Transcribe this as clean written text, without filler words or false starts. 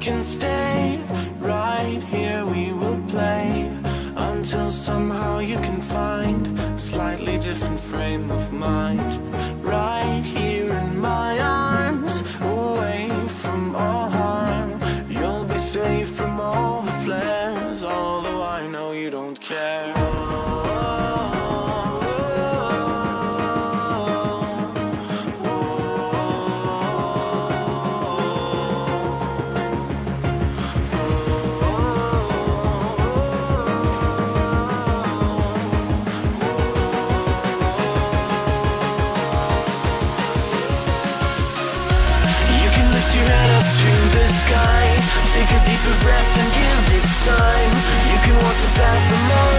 can stay right here, we will play until somehow you can find a slightly different frame of mind. Right here in my arms, away from all harm. You'll be safe from all the flares, although I know you don't care. Take a deeper breath and give it time. You can walk the path the moment